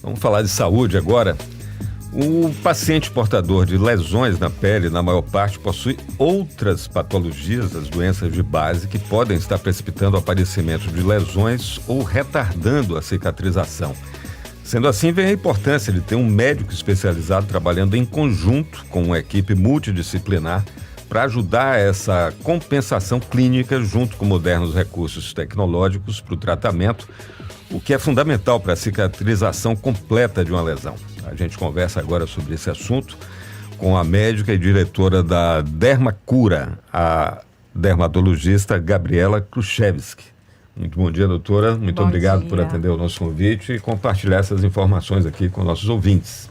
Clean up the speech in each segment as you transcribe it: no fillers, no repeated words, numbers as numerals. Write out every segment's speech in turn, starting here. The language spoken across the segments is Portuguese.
Vamos falar de saúde agora. O paciente portador de lesões na pele, na maior parte, possui outras patologias, as doenças de base, que podem estar precipitando o aparecimento de lesões ou retardando a cicatrização. Sendo assim, vem a importância de ter um médico especializado trabalhando em conjunto com uma equipe multidisciplinar para ajudar essa compensação clínica junto com modernos recursos tecnológicos para o tratamento, o que é fundamental para a cicatrização completa de uma lesão. A gente conversa agora sobre esse assunto com a médica e diretora da Dermacura, a dermatologista Gabriela Kruszewski. Muito bom dia, doutora. Muito obrigado por atender o nosso convite e compartilhar essas informações aqui com nossos ouvintes.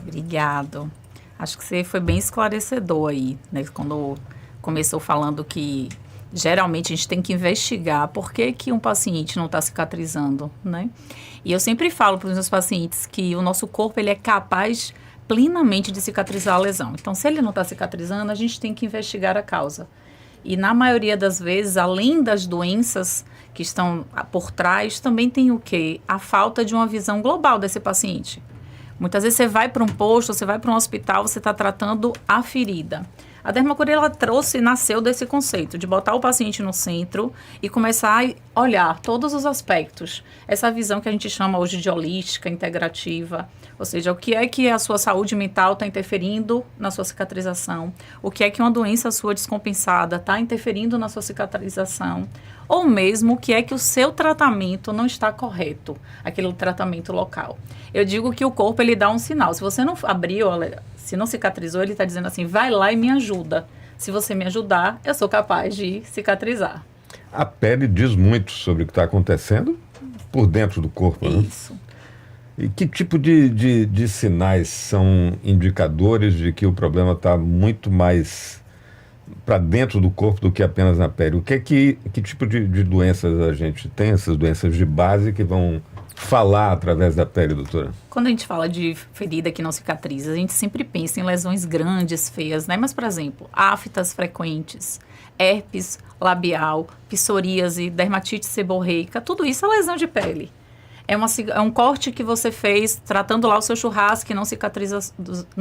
Obrigado. Acho que você foi bem esclarecedor aí, né? Quando começou falando que geralmente a gente tem que investigar por que um paciente não está cicatrizando, né? E eu sempre falo para os meus pacientes que o nosso corpo ele é capaz plenamente de cicatrizar a lesão. Então, se ele não está cicatrizando, a gente tem que investigar a causa. E na maioria das vezes, além das doenças que estão por trás, também tem o quê? A falta de uma visão global desse paciente. Muitas vezes você vai para um posto, você vai para um hospital, você está tratando a ferida. A Dermacura, ela nasceu desse conceito de botar o paciente no centro e começar a olhar todos os aspectos. Essa visão que a gente chama hoje de holística, integrativa, ou seja, o que é que a sua saúde mental está interferindo na sua cicatrização, o que é que uma doença sua descompensada está interferindo na sua cicatrização, ou mesmo o que é que o seu tratamento não está correto, aquele tratamento local. Eu digo que o corpo, ele dá um sinal. Se você não abriu, se não cicatrizou, ele está dizendo assim, vai lá e me ajuda. Se você me ajudar, eu sou capaz de cicatrizar. A pele diz muito sobre o que está acontecendo por dentro do corpo, né? Isso. E que tipo de sinais são indicadores de que o problema está muito mais para dentro do corpo do que apenas na pele? Que tipo de doenças a gente tem, essas doenças de base que vão falar através da pele, doutora? Quando a gente fala de ferida que não cicatriza, a gente sempre pensa em lesões grandes, feias, né? Mas, por exemplo, aftas frequentes, herpes labial, psoríase, dermatite seborreica, tudo isso é lesão de pele. É um corte que você fez tratando lá o seu churrasco que não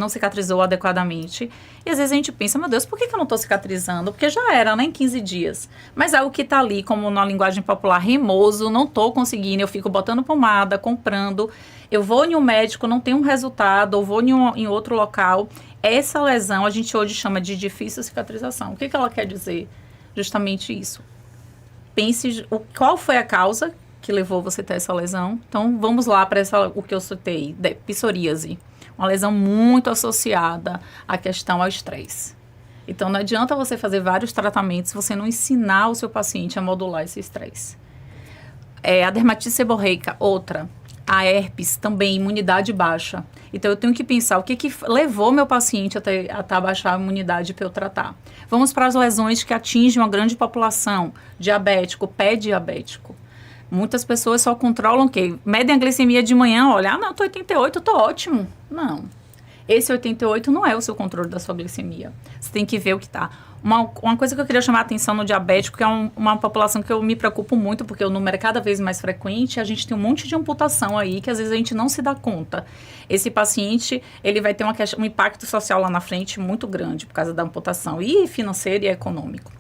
cicatrizou adequadamente. E às vezes a gente pensa, meu Deus, por que eu não estou cicatrizando? Porque já era, né, em 15 dias. Mas é o que está ali, como na linguagem popular, remoso, não estou conseguindo, eu fico botando pomada, comprando. Eu vou em um médico, não tem um resultado, ou vou em outro local. Essa lesão a gente hoje chama de difícil cicatrização. O que ela quer dizer? Justamente isso. Pense qual foi a causa que levou você a ter essa lesão. Então, vamos lá para o que eu citei, psoríase. Uma lesão muito associada à questão ao estresse. Então, não adianta você fazer vários tratamentos se você não ensinar o seu paciente a modular esse estresse. A dermatite seborreica, outra. A herpes, também, imunidade baixa. Então, eu tenho que pensar o que levou meu paciente a baixar a imunidade para eu tratar. Vamos para as lesões que atingem uma grande população. Diabético, pé diabético. Muitas pessoas só controlam o quê? Medem a glicemia de manhã, olha, não, estou 88, estou ótimo. Não. Esse 88 não é o seu controle da sua glicemia. Você tem que ver o que está. Uma coisa que eu queria chamar a atenção no diabético, que é uma população que eu me preocupo muito, porque o número é cada vez mais frequente, a gente tem um monte de amputação aí, que às vezes a gente não se dá conta. Esse paciente, ele vai ter um impacto social lá na frente muito grande, por causa da amputação, e financeiro e econômico.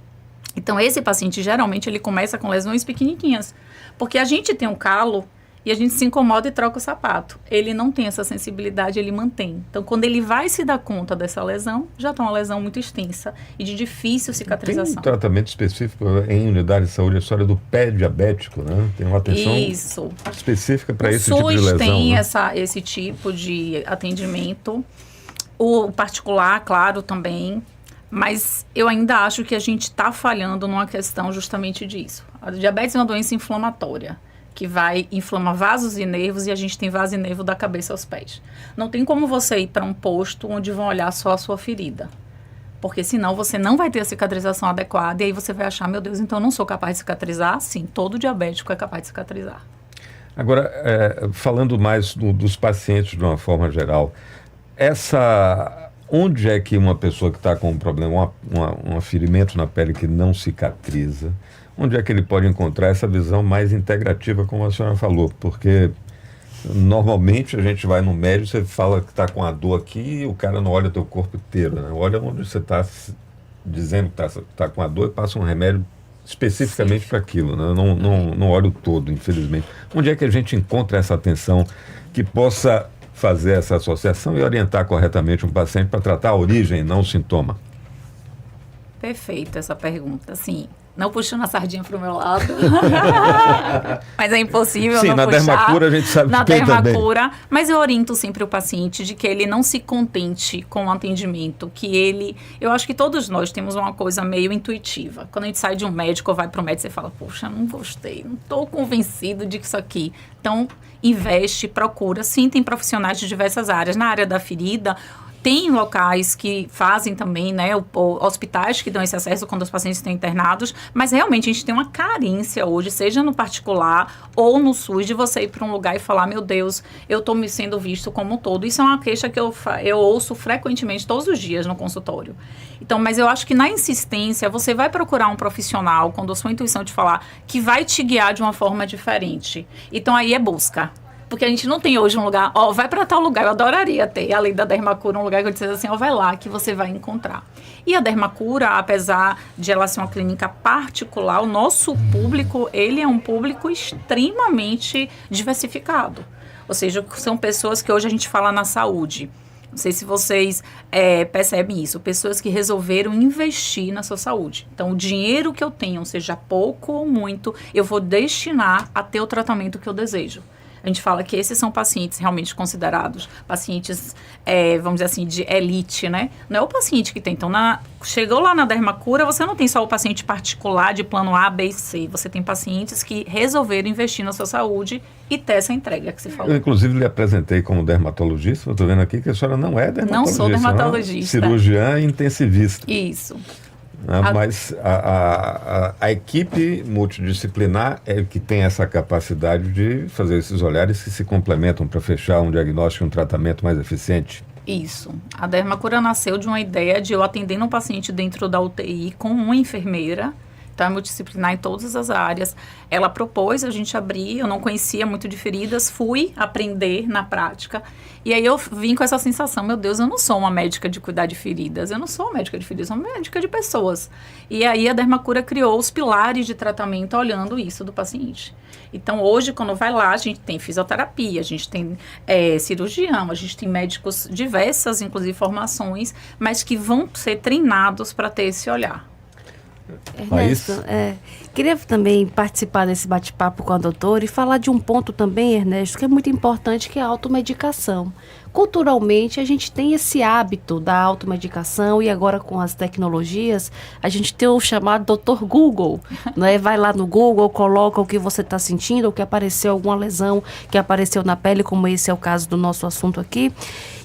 Então, esse paciente, geralmente, ele começa com lesões pequenininhas, porque a gente tem um calo e a gente se incomoda e troca o sapato. Ele não tem essa sensibilidade, ele mantém. Então, quando ele vai se dar conta dessa lesão, já está uma lesão muito extensa e de difícil cicatrização. Tem um tratamento específico em unidade de saúde, a história do pé diabético, né? Tem uma atenção específica para esse tipo de lesão. O SUS tem, né, esse tipo de atendimento. O particular, claro, também. Mas eu ainda acho que a gente está falhando numa questão justamente disso. A diabetes é uma doença inflamatória, que vai inflamar vasos e nervos, e a gente tem vaso e nervo da cabeça aos pés. Não tem como você ir para um posto onde vão olhar só a sua ferida. Porque senão você não vai ter a cicatrização adequada, e aí você vai achar, meu Deus, então eu não sou capaz de cicatrizar? Sim, todo diabético é capaz de cicatrizar. Agora, falando mais dos pacientes de uma forma geral, onde é que uma pessoa que está com um problema, um ferimento na pele que não cicatriza, onde é que ele pode encontrar essa visão mais integrativa, como a senhora falou? Porque Normalmente a gente vai no médico, você fala que está com a dor aqui, e o cara não olha teu corpo inteiro, né? Olha onde você está dizendo que está com a dor e passa um remédio especificamente para aquilo, né? Não olha o todo, infelizmente. Onde é que a gente encontra essa atenção que possa fazer essa associação e orientar corretamente um paciente para tratar a origem, não o sintoma? Perfeito essa pergunta, sim. Não puxando a sardinha para o meu lado. Mas é impossível Sim, não na puxar. Dermacura a gente sabe Na que tem Dermacura, mas eu oriento sempre o paciente de que ele não se contente com o atendimento, que ele... Eu acho que todos nós temos uma coisa meio intuitiva. Quando a gente sai de um médico ou vai para o médico, você fala, poxa, não gostei, não estou convencido de que isso aqui... Então, investe, procura. Sim, tem profissionais de diversas áreas. Na área da ferida... Tem locais que fazem também, né, hospitais que dão esse acesso quando os pacientes estão internados, mas realmente a gente tem uma carência hoje, seja no particular ou no SUS, de você ir para um lugar e falar, meu Deus, eu estou me sendo visto como um todo. Isso é uma queixa que eu ouço frequentemente, todos os dias no consultório. Então, mas eu acho que na insistência, você vai procurar um profissional, quando a sua intuição te falar, que vai te guiar de uma forma diferente. Então, aí é busca. Porque a gente não tem hoje um lugar, vai para tal lugar, eu adoraria ter, além da Dermacura, um lugar que eu dissesse assim, vai lá que você vai encontrar. E a Dermacura, apesar de ela ser uma clínica particular, o nosso público, ele é um público extremamente diversificado. Ou seja, são pessoas que hoje a gente fala na saúde. Não sei se vocês percebem isso. Pessoas que resolveram investir na sua saúde. Então, o dinheiro que eu tenho, seja pouco ou muito, eu vou destinar a ter o tratamento que eu desejo. A gente fala que esses são pacientes realmente considerados pacientes, vamos dizer assim, de elite, né? Não é o paciente que tem. Então, chegou lá na Dermacura, você não tem só o paciente particular de plano A, B e C. Você tem pacientes que resolveram investir na sua saúde e ter essa entrega que você falou. Eu, inclusive, lhe apresentei como dermatologista. Eu estou vendo aqui que a senhora não é dermatologista. Não sou dermatologista. Cirurgiã intensivista. Isso. Mas a equipe multidisciplinar é que tem essa capacidade de fazer esses olhares que se complementam para fechar um diagnóstico e um tratamento mais eficiente. Isso. A Dermacura nasceu de uma ideia de eu atendendo um paciente dentro da UTI com uma enfermeira. Então, é multidisciplinar em todas as áreas. Ela propôs a gente abrir, eu não conhecia muito de feridas, fui aprender na prática. E aí eu vim com essa sensação, meu Deus, eu não sou uma médica de cuidar de feridas, eu não sou uma médica de feridas, eu sou uma médica de pessoas. E aí a Dermacura criou os pilares de tratamento olhando isso do paciente. Então, hoje, quando vai lá, a gente tem fisioterapia, a gente tem cirurgião, a gente tem médicos diversas, inclusive formações, mas que vão ser treinados para ter esse olhar. Ernesto, queria também participar desse bate-papo com a doutora e falar de um ponto também, Ernesto, que é muito importante, que é a automedicação. Culturalmente, a gente tem esse hábito da automedicação e agora com as tecnologias, a gente tem o chamado Dr. Google, né? Vai lá no Google, coloca o que você está sentindo, ou que apareceu alguma lesão que apareceu na pele, como esse é o caso do nosso assunto aqui.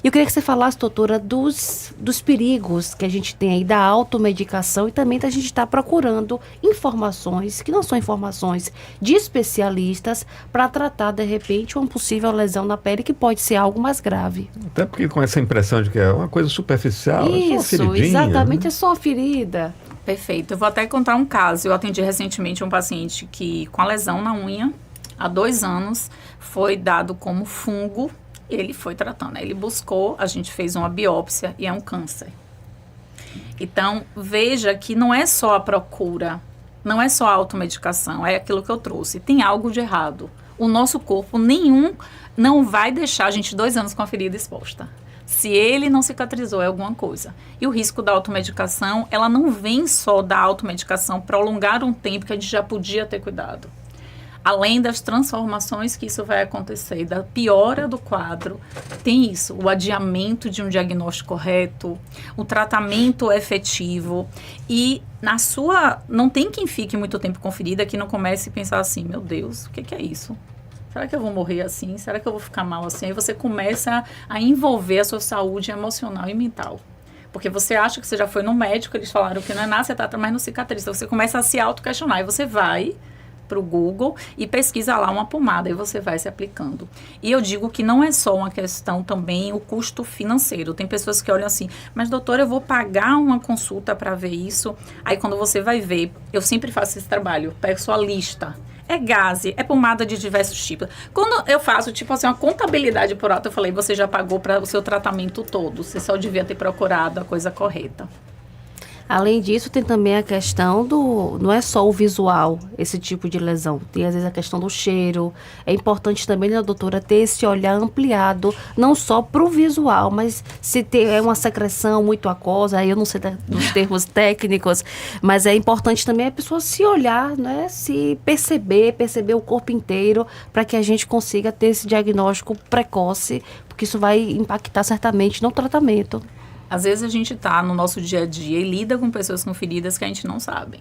E eu queria que você falasse, doutora, dos perigos que a gente tem aí da automedicação e também da gente estar procurando informações, que não são informações de especialistas, para tratar, de repente, uma possível lesão na pele que pode ser algo mais grave. Até porque com essa impressão de que é uma coisa superficial, isso, é só uma feridinha, exatamente, né? É só uma ferida. Perfeito. Eu vou até contar um caso. Eu atendi recentemente um paciente que, com a lesão na unha, há 2 anos, foi dado como fungo. Ele foi tratando. Ele buscou, a gente fez uma biópsia e é um câncer. Então, veja que não é só a procura, não é só a automedicação, é aquilo que eu trouxe. Tem algo de errado. O nosso corpo não vai deixar a gente 2 anos com a ferida exposta. Se ele não cicatrizou, é alguma coisa. E o risco da automedicação, ela não vem só da automedicação prolongar um tempo que a gente já podia ter cuidado. Além das transformações que isso vai acontecer, da piora do quadro, tem isso, o adiamento de um diagnóstico correto, o tratamento efetivo e não tem quem fique muito tempo com ferida que não comece a pensar assim, meu Deus, o que é isso? Será que eu vou morrer assim? Será que eu vou ficar mal assim? Aí você começa a envolver a sua saúde emocional e mental. Porque você acha que você já foi no médico, eles falaram que não é nada, você trata mais no cicatriz. Você começa a se auto-questionar e você vai para o Google e pesquisa lá uma pomada e você vai se aplicando. E eu digo que não é só uma questão também o custo financeiro. Tem pessoas que olham assim, mas doutora, eu vou pagar uma consulta para ver isso. Aí quando você vai ver, eu sempre faço esse trabalho, pego sua lista. é gaze, é pomada de diversos tipos. Quando eu faço, tipo assim, uma contabilidade por alto, eu falei, você já pagou para o seu tratamento todo, você só devia ter procurado a coisa correta. Além disso, tem também a questão não é só o visual, esse tipo de lesão. Tem, às vezes, a questão do cheiro. É importante também, né, doutora, ter esse olhar ampliado, não só para o visual, mas se é uma secreção muito aquosa, aí eu não sei dos termos técnicos, mas é importante também a pessoa se olhar, né, se perceber o corpo inteiro, para que a gente consiga ter esse diagnóstico precoce, porque isso vai impactar certamente no tratamento. Às vezes a gente está no nosso dia a dia e lida com pessoas com feridas que a gente não sabe.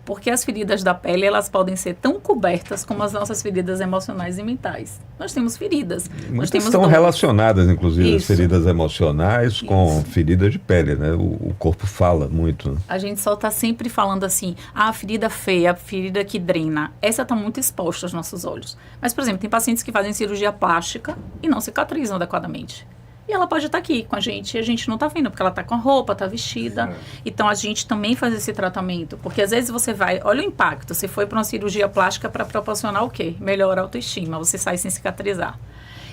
Porque as feridas da pele, elas podem ser tão cobertas como as nossas feridas emocionais e mentais. Nós temos feridas. Muitas estão relacionadas, inclusive, as feridas emocionais com feridas de pele, né? O corpo fala muito. Né? A gente só está sempre falando assim, a ferida feia, a ferida que drena. Essa está muito exposta aos nossos olhos. Mas, por exemplo, tem pacientes que fazem cirurgia plástica e não cicatrizam adequadamente. E ela pode estar aqui com a gente e a gente não está vendo, porque ela está com a roupa, está vestida. Então, a gente também faz esse tratamento. Porque, às vezes, você vai... Olha o impacto. Você foi para uma cirurgia plástica para proporcionar o quê? Melhor autoestima. Você sai sem cicatrizar.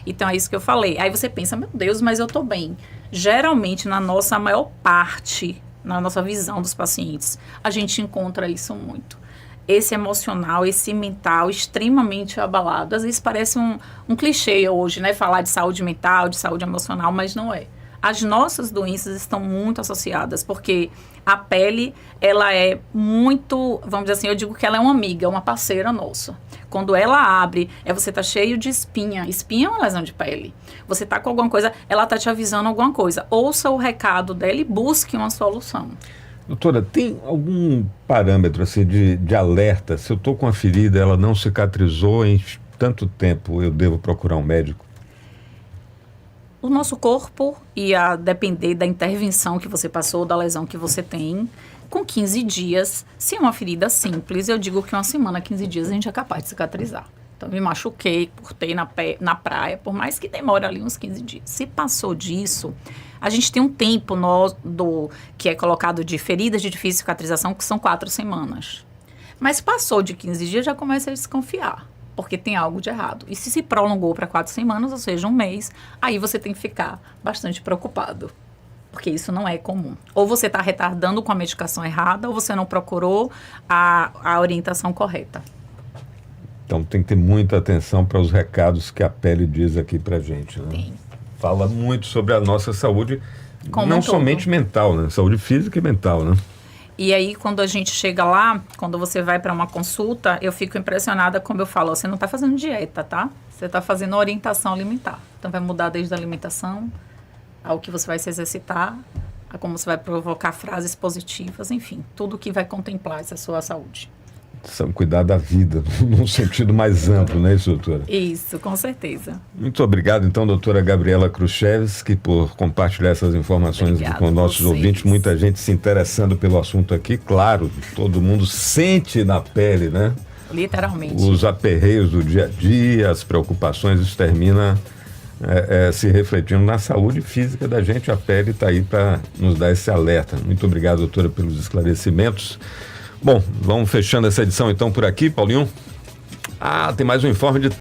Então, é isso que eu falei. Aí você pensa, meu Deus, mas eu estou bem. Geralmente, na nossa maior parte, na nossa visão dos pacientes, a gente encontra isso muito. Esse emocional, esse mental extremamente abalado. Às vezes parece um clichê hoje, né? Falar de saúde mental, de saúde emocional, mas não é. As nossas doenças estão muito associadas, porque a pele, ela é muito, vamos dizer assim, eu digo que ela é uma amiga, uma parceira nossa. Quando ela abre, você tá cheio de espinha. Espinha é uma lesão de pele. Você tá com alguma coisa, ela tá te avisando alguma coisa. Ouça o recado dela e busque uma solução. Doutora, tem algum parâmetro assim, de alerta? Se eu estou com a ferida, ela não cicatrizou em tanto tempo, eu devo procurar um médico? O nosso corpo ia depender da intervenção que você passou, da lesão que você tem. Com 15 dias, se é uma ferida simples, eu digo que uma semana, 15 dias, a gente é capaz de cicatrizar. Então, me machuquei, cortei na praia, por mais que demore ali uns 15 dias. Se passou disso, a gente tem um tempo que é colocado de feridas de difícil cicatrização, que são 4 semanas. Mas passou de 15 dias, já começa a desconfiar, porque tem algo de errado. E se prolongou para 4 semanas, ou seja, um mês, aí você tem que ficar bastante preocupado, porque isso não é comum. Ou você está retardando com a medicação errada, ou você não procurou a orientação correta. Então tem que ter muita atenção para os recados que a pele diz aqui para gente, né? Tem. Fala muito sobre a nossa saúde, como não somente mental, né? Saúde física e mental, né? E aí, quando a gente chega lá, quando você vai para uma consulta, eu fico impressionada, como eu falo, você não está fazendo dieta, tá? Você está fazendo orientação alimentar. Então, vai mudar desde a alimentação, ao que você vai se exercitar, a como você vai provocar frases positivas, enfim, tudo que vai contemplar essa sua saúde. Precisamos cuidar da vida, num sentido mais amplo, não é isso, doutora? Isso, com certeza. Muito obrigado, então, doutora Gabriela Kruszewski, por compartilhar essas informações com nossos ouvintes. Muita gente se interessando pelo assunto aqui. Claro, todo mundo sente na pele, né? Literalmente. Os aperreios do dia a dia, as preocupações, isso termina se refletindo na saúde física da gente. A pele está aí para nos dar esse alerta. Muito obrigado, doutora, pelos esclarecimentos. Bom, vamos fechando essa edição então por aqui, Paulinho. Tem mais um informe de